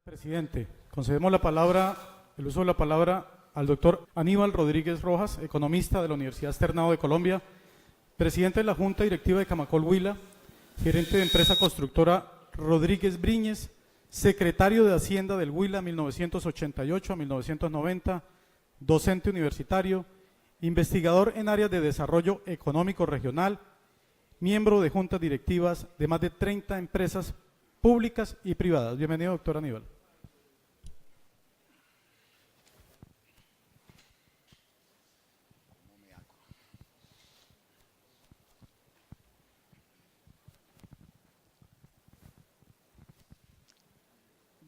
Presidente, concedemos el uso de la palabra al doctor Aníbal Rodríguez Rojas, economista de la Universidad Externado de Colombia, presidente de la Junta Directiva de Camacol Huila, gerente de empresa constructora Rodríguez Briñes, secretario de Hacienda del Huila 1988 a 1990, docente universitario, investigador en áreas de desarrollo económico regional, miembro de juntas directivas de más de 30 empresas públicas y privadas. Bienvenido, doctor Aníbal.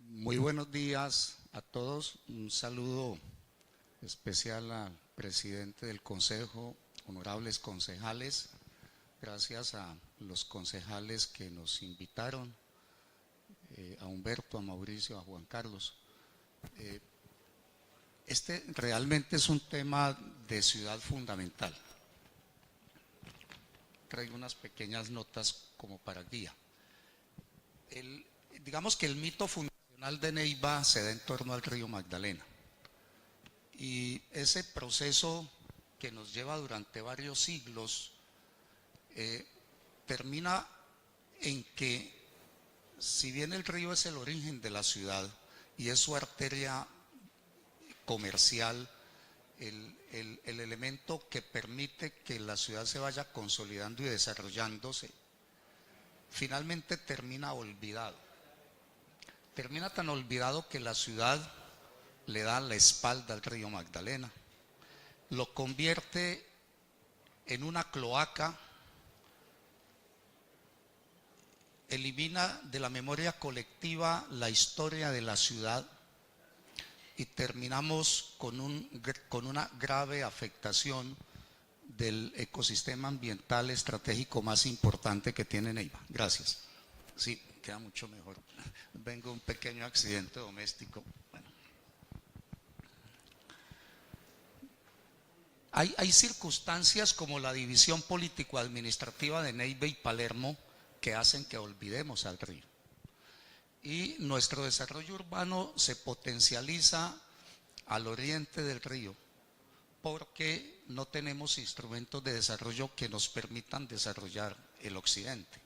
Muy buenos días a todos. Un saludo especial al presidente del Consejo, honorables concejales. Gracias a los concejales que nos invitaron, a Humberto, a Mauricio, a Juan Carlos. Este realmente es un tema de ciudad fundamental. Traigo unas pequeñas notas como para guía. Digamos que el mito fundacional de Neiva se da en torno al río Magdalena. Y ese proceso que nos lleva durante varios siglos termina en que, si bien el río es el origen de la ciudad y es su arteria comercial, el elemento que permite que la ciudad se vaya consolidando y desarrollándose, finalmente termina olvidado. Termina tan olvidado que la ciudad le da la espalda al río Magdalena, lo convierte en una cloaca, elimina de la memoria colectiva la historia de la ciudad y terminamos con una grave afectación del ecosistema ambiental estratégico más importante que tiene Neiva. Gracias. Sí, queda mucho mejor. Vengo de un pequeño accidente doméstico. Bueno. Hay circunstancias como la división político-administrativa de Neiva y Palermo que hacen que olvidemos al río. Y nuestro desarrollo urbano se potencializa al oriente del río porque no tenemos instrumentos de desarrollo que nos permitan desarrollar el occidente.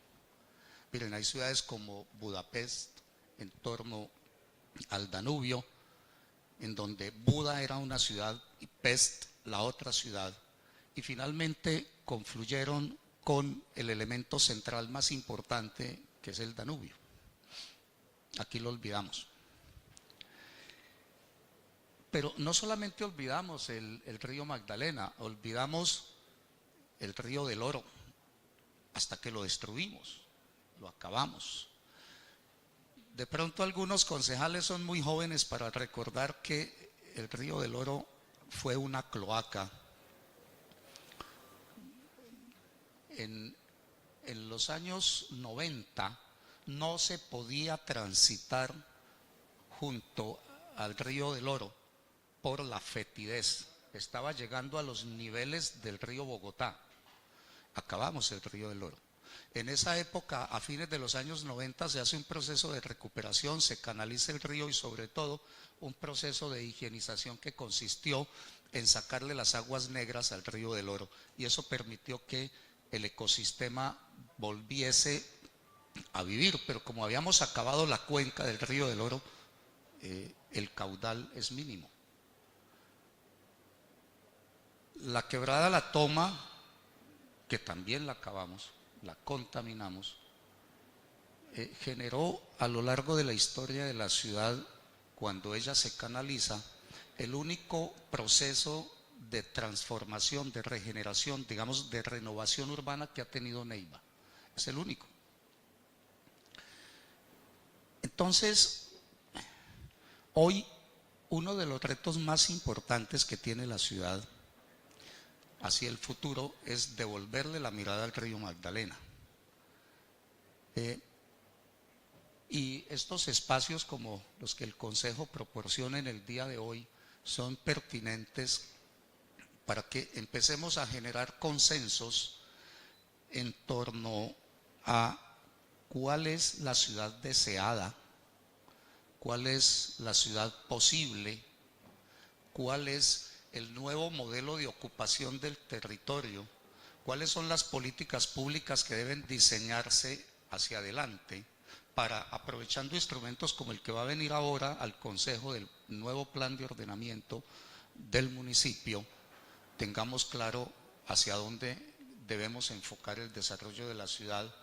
Miren, hay ciudades como Budapest, en torno al Danubio, en donde Buda era una ciudad y Pest la otra ciudad, y finalmente confluyeron con el elemento central más importante, que es el Danubio. Aquí lo olvidamos. Pero no solamente olvidamos el río Magdalena, olvidamos el río del Oro, hasta que lo destruimos, lo acabamos. De pronto algunos concejales son muy jóvenes para recordar que el río del Oro fue una cloaca. En los años 90 no se podía transitar junto al río del Oro por la fetidez. Estaba llegando a los niveles del río Bogotá. Acabamos el río del Oro. En esa época, a fines de los años 90, se hace un proceso de recuperación, se canaliza el río y sobre todo un proceso de higienización que consistió en sacarle las aguas negras al río del Oro, y eso permitió que el ecosistema volviese a vivir. Pero como habíamos acabado la cuenca del río del Oro, el caudal es mínimo. La quebrada La Toma, que también la acabamos, la contaminamos, generó a lo largo de la historia de la ciudad, cuando ella se canaliza, el único proceso de transformación, de regeneración, digamos, de renovación urbana que ha tenido Neiva. Es el único. Entonces, hoy uno de los retos más importantes que tiene la ciudad hacia el futuro es devolverle la mirada al río Magdalena. Y estos espacios, como los que el Consejo proporciona en el día de hoy, son pertinentes para que empecemos a generar consensos en torno a cuál es la ciudad deseada cuál es la ciudad posible, cuál es el nuevo modelo de ocupación del territorio, cuáles son las políticas públicas que deben diseñarse hacia adelante para, aprovechando instrumentos como el que va a venir ahora al Consejo del nuevo plan de ordenamiento del municipio, tengamos claro hacia dónde debemos enfocar el desarrollo de la ciudad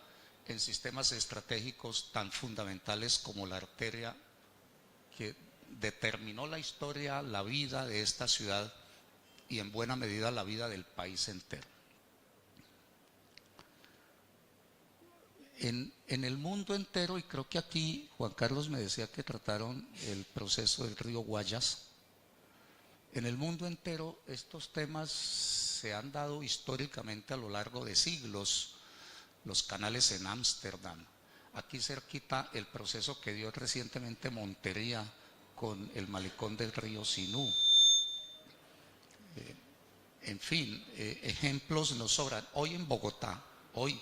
en sistemas estratégicos tan fundamentales como la arteria que determinó la historia, la vida de esta ciudad y en buena medida la vida del país entero. En el mundo entero, y creo que aquí Juan Carlos me decía que trataron el proceso del río Guayas, en el mundo entero estos temas se han dado históricamente a lo largo de siglos. Los canales en Ámsterdam, aquí cerquita el proceso que dio recientemente Montería con el malecón del río Sinú. En fin, ejemplos nos sobran. Hoy en Bogotá, hoy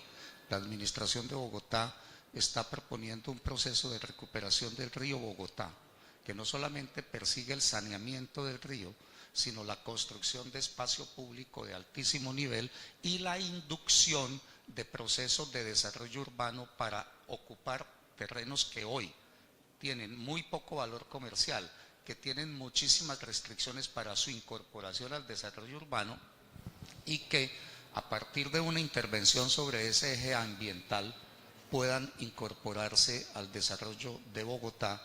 la administración de Bogotá está proponiendo un proceso de recuperación del río Bogotá, que no solamente persigue el saneamiento del río, sino la construcción de espacio público de altísimo nivel y la inducción de procesos de desarrollo urbano para ocupar terrenos que hoy tienen muy poco valor comercial, que tienen muchísimas restricciones para su incorporación al desarrollo urbano y que a partir de una intervención sobre ese eje ambiental puedan incorporarse al desarrollo de Bogotá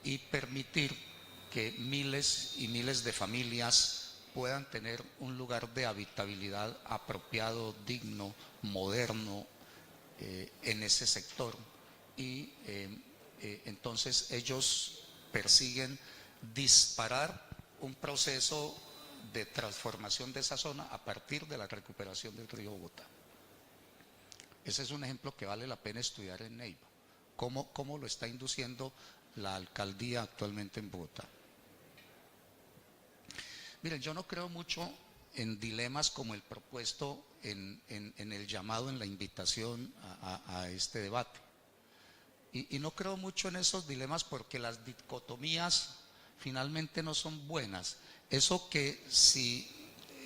y permitir que miles y miles de familias puedan tener un lugar de habitabilidad apropiado, digno, moderno en ese sector y entonces ellos persiguen disparar un proceso de transformación de esa zona a partir de la recuperación del río Bogotá. Ese es un ejemplo que vale la pena estudiar en Neiva, cómo lo está induciendo la alcaldía actualmente en Bogotá. Miren, yo no creo mucho en dilemas como el propuesto en el llamado, en la invitación a este debate. Y no creo mucho en esos dilemas porque las dicotomías finalmente no son buenas. Eso que si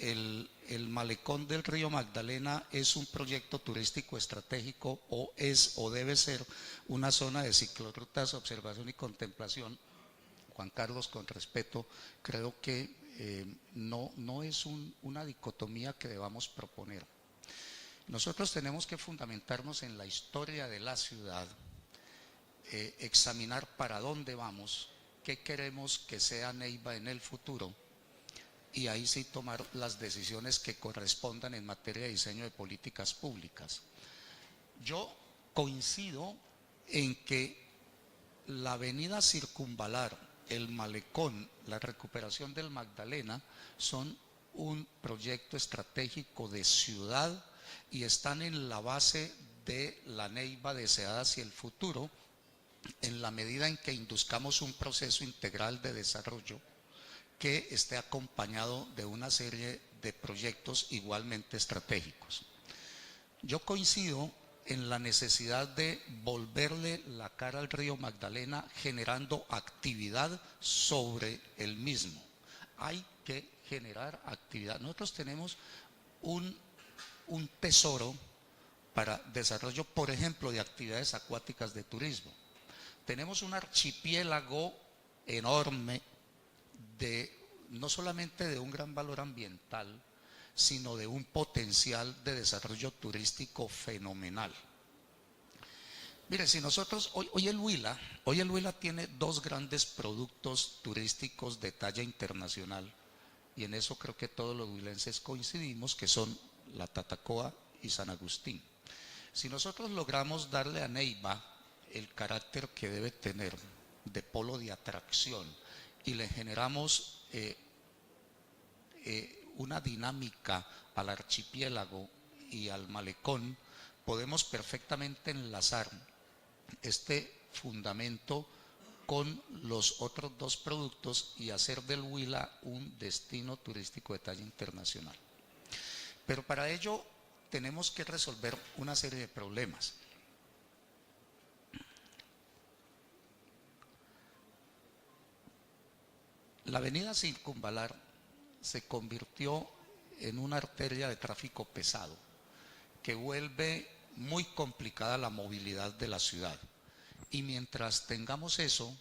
el malecón del río Magdalena es un proyecto turístico estratégico o es o debe ser una zona de ciclorrutas, observación y contemplación, Juan Carlos, con respeto, creo que no es una dicotomía que debamos proponer. Nosotros tenemos que fundamentarnos en la historia de la ciudad, examinar para dónde vamos, qué queremos que sea Neiva en el futuro y ahí sí tomar las decisiones que correspondan en materia de diseño de políticas públicas. Yo coincido en que la avenida Circunvalar, el malecón, la recuperación del Magdalena son un proyecto estratégico de ciudad y están en la base de la Neiva deseada hacia el futuro, en la medida en que induzcamos un proceso integral de desarrollo que esté acompañado de una serie de proyectos igualmente estratégicos. Yo coincido en la necesidad de volverle la cara al río Magdalena generando actividad sobre el mismo. Hay que generar actividad. Nosotros tenemos un tesoro para desarrollo, por ejemplo, de actividades acuáticas de turismo. Tenemos un archipiélago enorme no solamente de un gran valor ambiental, sino de un potencial de desarrollo turístico fenomenal. Mire, si nosotros, hoy el Huila tiene dos grandes productos turísticos de talla internacional, y en eso creo que todos los huilenses coincidimos, que son la Tatacoa y San Agustín. Si nosotros logramos darle a Neiva el carácter que debe tener de polo de atracción y le generamos una dinámica al archipiélago y al malecón, podemos perfectamente enlazar este fundamento con los otros dos productos y hacer del Huila un destino turístico de talla internacional. Pero para ello tenemos que resolver una serie de problemas. La avenida Circunvalar se convirtió en una arteria de tráfico pesado que vuelve muy complicada la movilidad de la ciudad. Y mientras tengamos eso,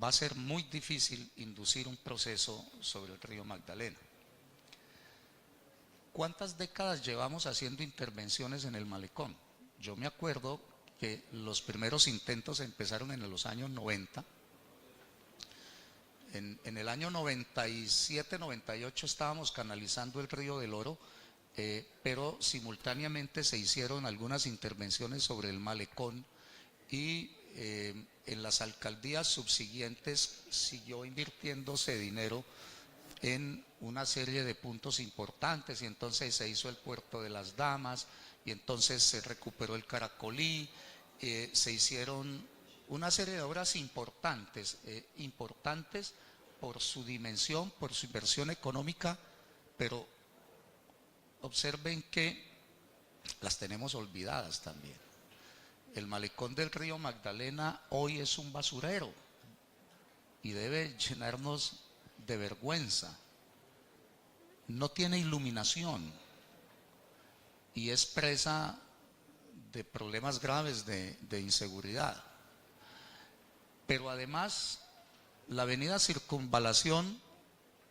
va a ser muy difícil inducir un proceso sobre el río Magdalena. ¿Cuántas décadas llevamos haciendo intervenciones en el malecón? Yo me acuerdo que los primeros intentos empezaron en los años 90. En el año 97, 98 estábamos canalizando el río del Oro, pero simultáneamente se hicieron algunas intervenciones sobre el malecón y en las alcaldías subsiguientes siguió invirtiéndose dinero en una serie de puntos importantes, y entonces se hizo el puerto de las Damas, y entonces se recuperó el Caracolí, se hicieron una serie de obras importantes, importantes por su dimensión, por su inversión económica, pero observen que las tenemos olvidadas también. El malecón del río Magdalena hoy es un basurero y debe llenarnos de vergüenza. No tiene iluminación y es presa de problemas graves de inseguridad. Pero además, la avenida Circunvalación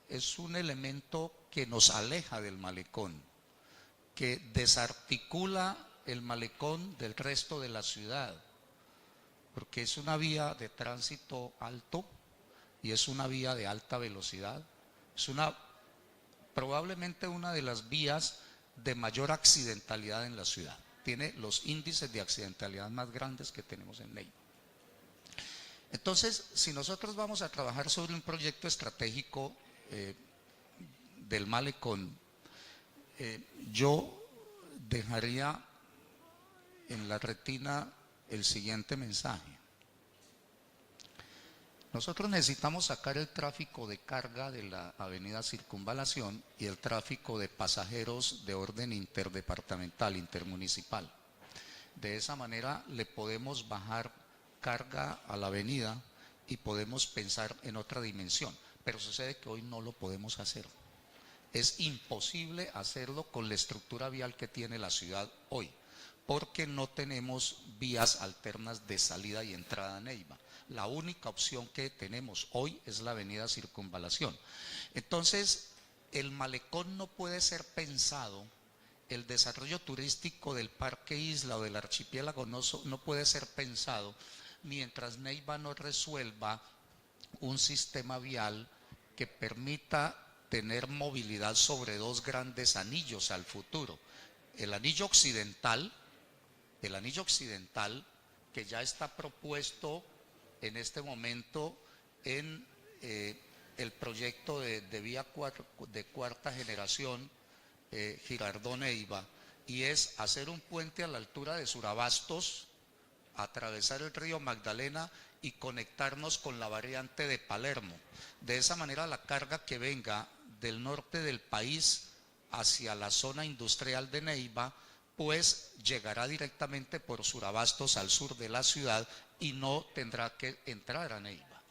es un elemento que nos aleja del malecón, que desarticula el malecón del resto de la ciudad, porque es una vía de tránsito alto y es una vía de alta velocidad. Es probablemente una de las vías de mayor accidentalidad en la ciudad. Tiene los índices de accidentalidad más grandes que tenemos en Neiva. Entonces, si nosotros vamos a trabajar sobre un proyecto estratégico del malecón, yo dejaría en la retina el siguiente mensaje. Nosotros necesitamos sacar el tráfico de carga de la avenida Circunvalación y el tráfico de pasajeros de orden interdepartamental, intermunicipal. De esa manera le podemos bajar carga a la avenida y podemos pensar en otra dimensión, pero sucede que hoy no lo podemos hacer. Es imposible hacerlo con la estructura vial que tiene la ciudad hoy, porque no tenemos vías alternas de salida y entrada a Neiva. La única opción que tenemos hoy es la avenida Circunvalación. Entonces, el malecón no puede ser pensado, el desarrollo turístico del Parque Isla o del archipiélago no puede ser pensado mientras Neiva no resuelva un sistema vial que permita tener movilidad sobre dos grandes anillos al futuro. El anillo occidental, que ya está propuesto en este momento en el proyecto de vía de cuarta generación Girardot-Neiva, y es hacer un puente a la altura de Surabastos, atravesar el río Magdalena y conectarnos con la variante de Palermo. De esa manera la carga que venga del norte del país hacia la zona industrial de Neiva, pues llegará directamente por Surabastos al sur de la ciudad y no tendrá que entrar a Neiva.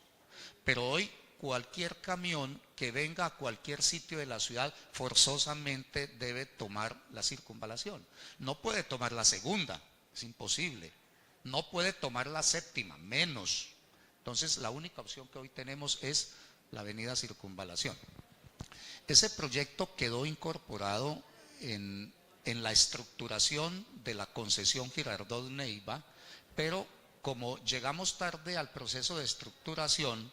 Pero hoy cualquier camión que venga a cualquier sitio de la ciudad forzosamente debe tomar la Circunvalación. No puede tomar la segunda, es imposible. No puede tomar la séptima, menos. Entonces la única opción que hoy tenemos es la avenida Circunvalación. Ese proyecto quedó incorporado en la estructuración de la concesión Girardot-Neiva, pero como llegamos tarde al proceso de estructuración,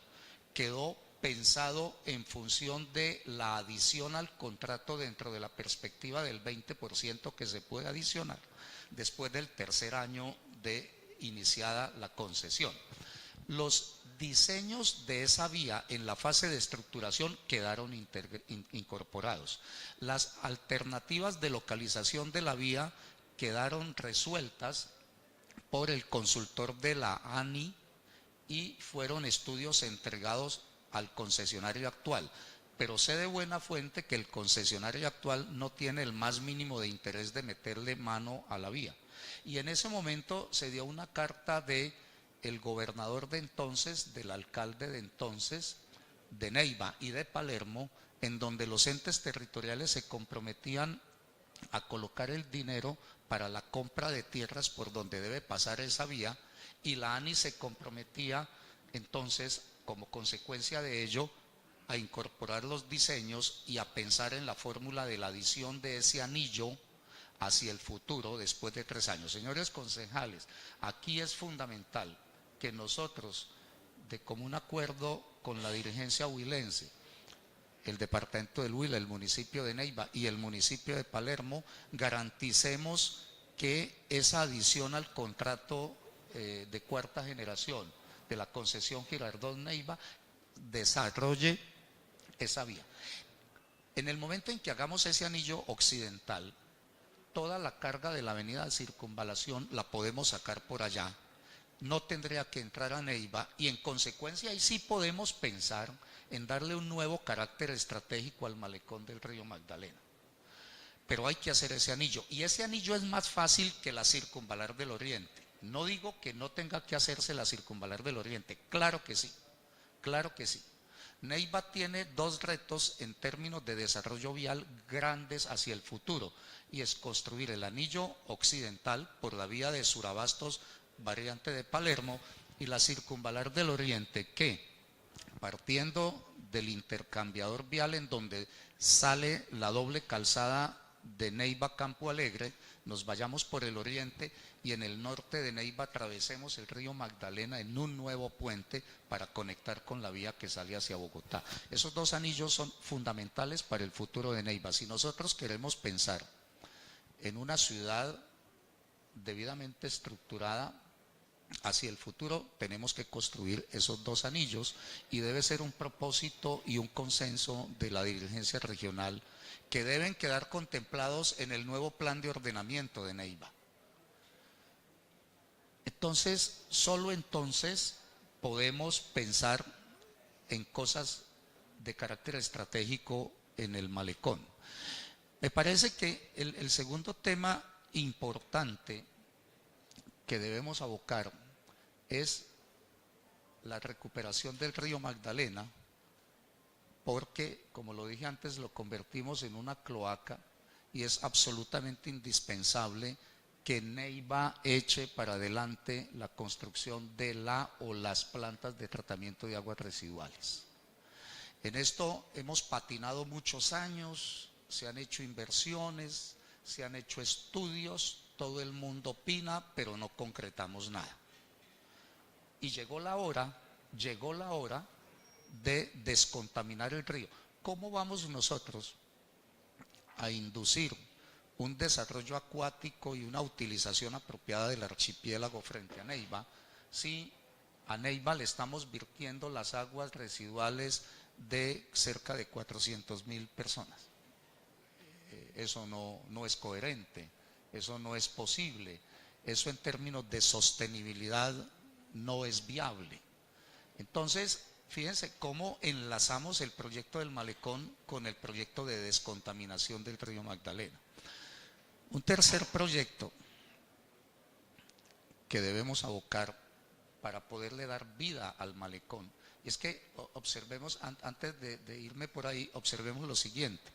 quedó pensado en función de la adición al contrato dentro de la perspectiva del 20% que se puede adicionar después del tercer año de iniciada la concesión. Los diseños de esa vía en la fase de estructuración quedaron incorporados. Las alternativas de localización de la vía quedaron resueltas por el consultor de la ANI y fueron estudios entregados al concesionario actual. Pero sé de buena fuente que el concesionario actual no tiene el más mínimo de interés de meterle mano a la vía. Y en ese momento se dio una carta de el gobernador de entonces, del alcalde de entonces, de Neiva y de Palermo, en donde los entes territoriales se comprometían a colocar el dinero para la compra de tierras por donde debe pasar esa vía, y la ANI se comprometía entonces, como consecuencia de ello, a incorporar los diseños y a pensar en la fórmula de la adición de ese anillo hacia el futuro después de 3 años. Señores concejales, aquí es fundamental que nosotros, de común acuerdo con la dirigencia huilense, el departamento del Huila, el municipio de Neiva y el municipio de Palermo, garanticemos que esa adición al contrato de cuarta generación de la concesión Girardot Neiva desarrolle esa vía. En el momento en que hagamos ese anillo occidental, toda la carga de la avenida de Circunvalación la podemos sacar por allá, no tendría que entrar a Neiva, y en consecuencia ahí sí podemos pensar en darle un nuevo carácter estratégico al malecón del río Magdalena. Pero hay que hacer ese anillo, y ese anillo es más fácil que la Circunvalar del Oriente. No digo que no tenga que hacerse la Circunvalar del Oriente, claro que sí, claro que sí. Neiva tiene 2 retos en términos de desarrollo vial grandes hacia el futuro, y es construir el anillo occidental por la vía de Surabastos, variante de Palermo, y la Circunvalar del Oriente, que partiendo del intercambiador vial en donde sale la doble calzada de Neiva Campo Alegre, nos vayamos por el oriente y en el norte de Neiva atravesemos el río Magdalena en un nuevo puente para conectar con la vía que sale hacia Bogotá. Esos 2 anillos son fundamentales para el futuro de Neiva. Si nosotros queremos pensar en una ciudad debidamente estructurada hacia el futuro, tenemos que construir esos 2 anillos, y debe ser un propósito y un consenso de la dirigencia regional que deben quedar contemplados en el nuevo plan de ordenamiento de Neiva. Entonces, solo entonces podemos pensar en cosas de carácter estratégico en el malecón. Me parece que el segundo tema importante que debemos abocar es la recuperación del río Magdalena, porque, como lo dije antes, lo convertimos en una cloaca y es absolutamente indispensable que Neiva eche para adelante la construcción de la o las plantas de tratamiento de aguas residuales. En esto hemos patinado muchos años, se han hecho inversiones, se han hecho estudios, todo el mundo opina, pero no concretamos nada. Y llegó la hora de descontaminar el río. ¿Cómo vamos nosotros a inducir un desarrollo acuático y una utilización apropiada del archipiélago frente a Neiva si a Neiva le estamos virtiendo las aguas residuales de cerca de 400.000 personas? Eso no es coherente, eso no es posible, eso en términos de sostenibilidad no es viable. Entonces, fíjense cómo enlazamos el proyecto del malecón con el proyecto de descontaminación del río Magdalena. Un tercer proyecto que debemos abocar para poderle dar vida al malecón, y es que observemos, antes de irme por ahí, observemos lo siguiente.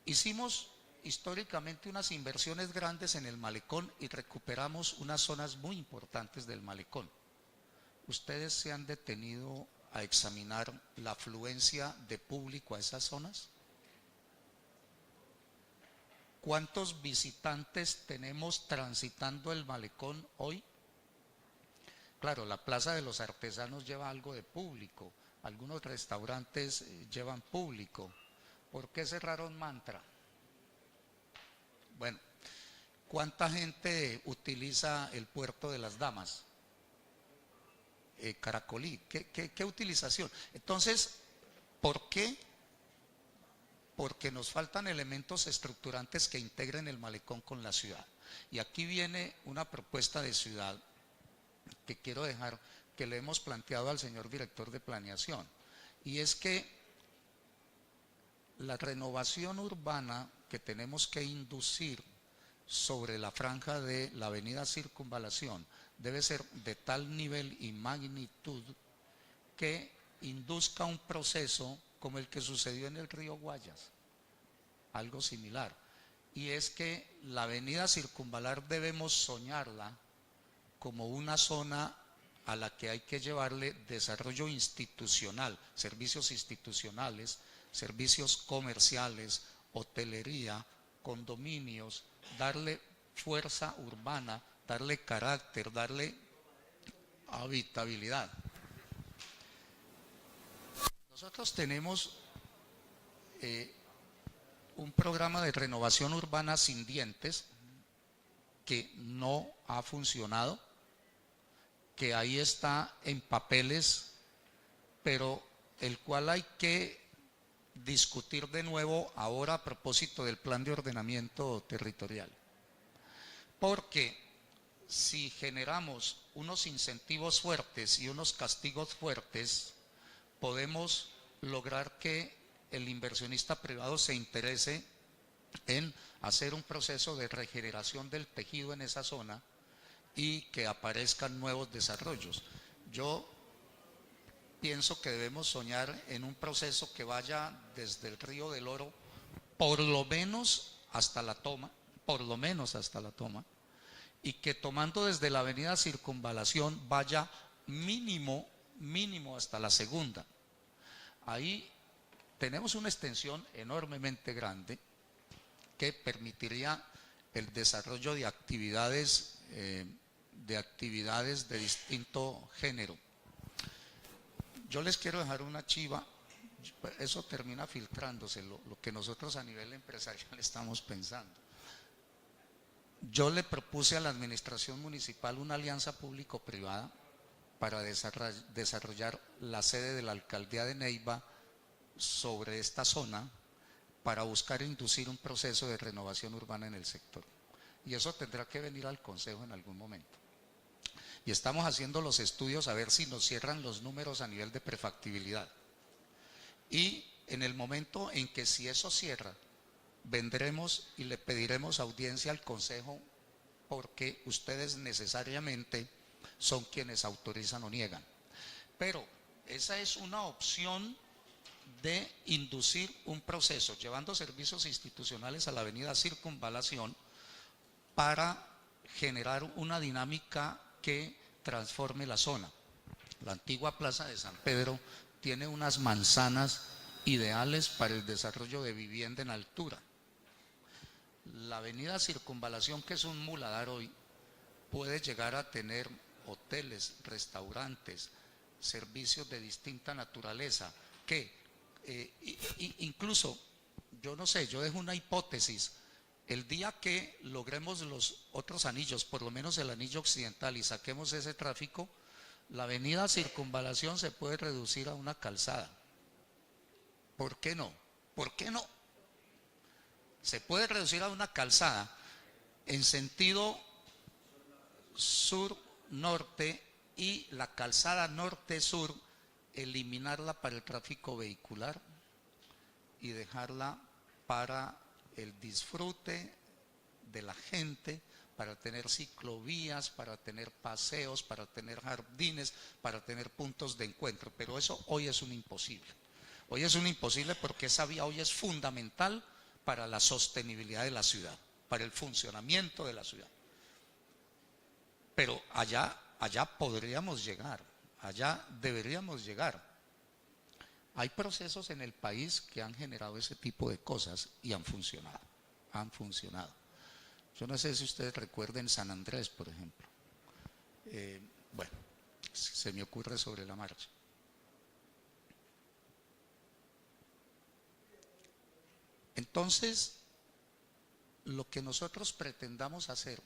Hicimos históricamente unas inversiones grandes en el malecón y recuperamos unas zonas muy importantes del malecón. ¿Ustedes se han detenido a examinar la afluencia de público a esas zonas? ¿Cuántos visitantes tenemos transitando el malecón hoy? Claro, la Plaza de los Artesanos lleva algo de público, algunos restaurantes llevan público. ¿Por qué cerraron Mantra? Bueno, ¿cuánta gente utiliza el puerto de las Damas? Caracolí, ¿qué utilización? Entonces, ¿por qué? Porque nos faltan elementos estructurantes que integren el malecón con la ciudad. Y aquí viene una propuesta de ciudad que quiero dejar, que le hemos planteado al señor director de planeación, y es que la renovación urbana que tenemos que inducir sobre la franja de la avenida Circunvalación debe ser de tal nivel y magnitud que induzca un proceso como el que sucedió en el río Guayas, algo similar. Y es que la avenida Circunvalar debemos soñarla como una zona a la que hay que llevarle desarrollo institucional, servicios institucionales, servicios comerciales, hotelería, condominios, darle fuerza urbana, darle carácter, darle habitabilidad. Nosotros tenemos un programa de renovación urbana sin dientes que no ha funcionado, que ahí está en papeles, pero el cual hay que discutir de nuevo ahora a propósito del plan de ordenamiento territorial. Porque si generamos unos incentivos fuertes y unos castigos fuertes, podemos lograr que el inversionista privado se interese en hacer un proceso de regeneración del tejido en esa zona y que aparezcan nuevos desarrollos. Yo pienso que debemos soñar en un proceso que vaya desde el Río del Oro por lo menos hasta la toma, y que tomando desde la avenida Circunvalación vaya mínimo hasta la segunda. Ahí tenemos una extensión enormemente grande que permitiría el desarrollo de actividades de distinto género. Yo les quiero dejar una chiva, eso termina filtrándose, lo que nosotros a nivel empresarial estamos pensando. Yo le propuse a la administración municipal una alianza público-privada para desarrollar la sede de la alcaldía de Neiva sobre esta zona para buscar inducir un proceso de renovación urbana en el sector. Y eso tendrá que venir al Consejo en algún momento. Y estamos haciendo los estudios a ver si nos cierran los números a nivel de prefactibilidad. Y en el momento en que si eso cierra, vendremos y le pediremos audiencia al Consejo porque ustedes necesariamente son quienes autorizan o niegan. Pero esa es una opción de inducir un proceso, llevando servicios institucionales a la avenida Circunvalación para generar una dinámica que transforme la zona. La antigua Plaza de San Pedro tiene unas manzanas ideales para el desarrollo de vivienda en altura. La avenida Circunvalación, que es un muladar hoy, puede llegar a tener hoteles, restaurantes, servicios de distinta naturaleza, que incluso, yo no sé, yo dejo una hipótesis, el día que logremos los otros anillos, por lo menos el anillo occidental, y saquemos ese tráfico, la avenida Circunvalación se puede reducir a una calzada. ¿Por qué no? ¿Por qué no? Se puede reducir a una calzada en sentido sur-norte y la calzada norte-sur eliminarla para el tráfico vehicular y dejarla para el disfrute de la gente, para tener ciclovías, para tener paseos, para tener jardines, para tener puntos de encuentro. Pero eso hoy es un imposible. Hoy es un imposible porque esa vía hoy es fundamental para la sostenibilidad de la ciudad, para el funcionamiento de la ciudad. Pero allá podríamos llegar, allá deberíamos llegar. Hay procesos en el país que han generado ese tipo de cosas y han funcionado. Yo no sé si ustedes recuerden San Andrés, por ejemplo. Bueno, se me ocurre sobre la marcha. Entonces, lo que nosotros pretendamos hacer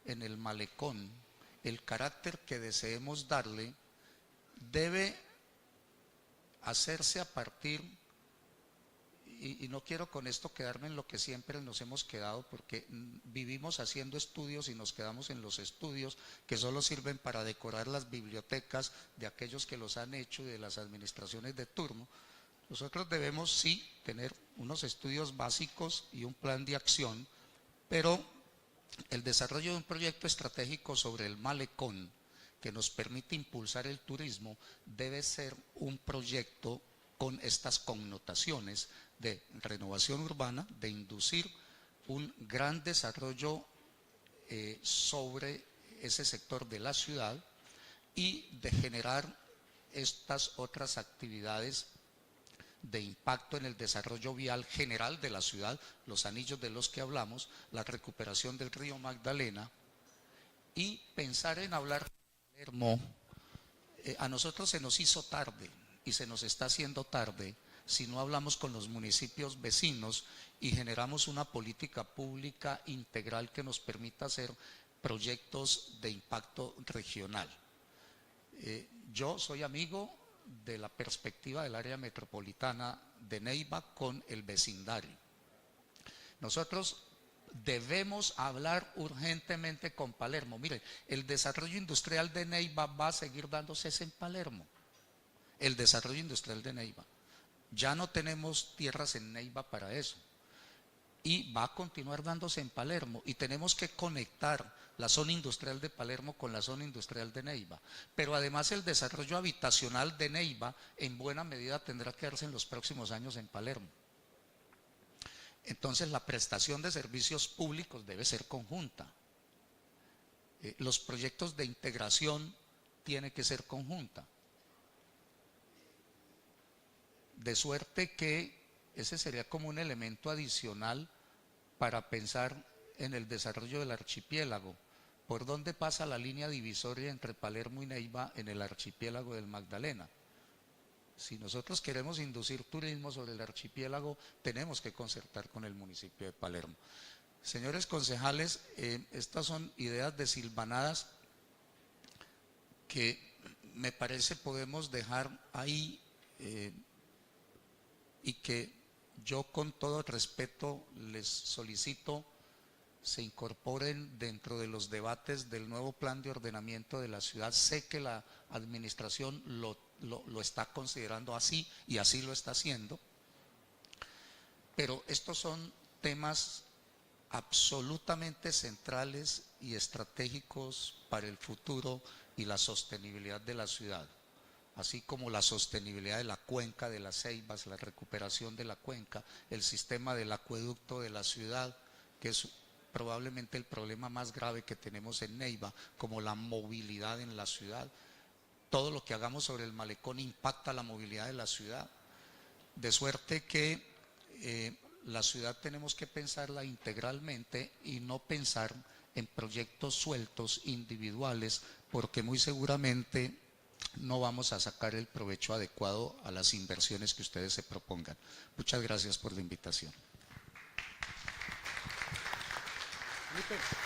en el malecón, el carácter que deseemos darle, debe hacerse a partir, y no quiero con esto quedarme en lo que siempre nos hemos quedado, porque vivimos haciendo estudios y nos quedamos en los estudios que solo sirven para decorar las bibliotecas de aquellos que los han hecho y de las administraciones de turno. Nosotros debemos sí tener unos estudios básicos y un plan de acción, pero el desarrollo de un proyecto estratégico sobre el malecón que nos permite impulsar el turismo debe ser un proyecto con estas connotaciones de renovación urbana, de inducir un gran desarrollo sobre ese sector de la ciudad y de generar estas otras actividades de impacto en el desarrollo vial general de la ciudad, los anillos de los que hablamos, la recuperación del río Magdalena, y pensar en hablar de Palermo. A nosotros se nos hizo tarde y se nos está haciendo tarde si no hablamos con los municipios vecinos y generamos una política pública integral que nos permita hacer proyectos de impacto regional. Yo soy amigo de la perspectiva del área metropolitana de Neiva con el vecindario. Nosotros debemos hablar urgentemente con Palermo. Miren, el desarrollo industrial de Neiva va a seguir dándose en Palermo. El desarrollo industrial de Neiva. Ya no tenemos tierras en Neiva para eso. Y va a continuar dándose en Palermo. Y tenemos que conectar la zona industrial de Palermo con la zona industrial de Neiva. Pero además el desarrollo habitacional de Neiva en buena medida tendrá que darse en los próximos años en Palermo. Entonces la prestación de servicios públicos debe ser conjunta. Los proyectos de integración tienen que ser conjunta. De suerte que ese sería como un elemento adicional para pensar en el desarrollo del archipiélago. ¿Por dónde pasa la línea divisoria entre Palermo y Neiva en el archipiélago del Magdalena? Si nosotros queremos inducir turismo sobre el archipiélago, tenemos que concertar con el municipio de Palermo. Señores concejales, estas son ideas desilvanadas que me parece podemos dejar ahí y que yo con todo respeto les solicito se incorporen dentro de los debates del nuevo plan de ordenamiento de la ciudad. Sé que la administración lo está considerando así y así lo está haciendo, pero estos son temas absolutamente centrales y estratégicos para el futuro y la sostenibilidad de la ciudad, así como la sostenibilidad de la cuenca de las Ceibas, la recuperación de la cuenca, el sistema del acueducto de la ciudad, que es probablemente el problema más grave que tenemos en Neiva, como la movilidad en la ciudad. Todo lo que hagamos sobre el malecón impacta la movilidad de la ciudad, de suerte que la ciudad tenemos que pensarla integralmente y no pensar en proyectos sueltos, individuales, porque muy seguramente no vamos a sacar el provecho adecuado a las inversiones que ustedes se propongan. Muchas gracias por la invitación. Felipe.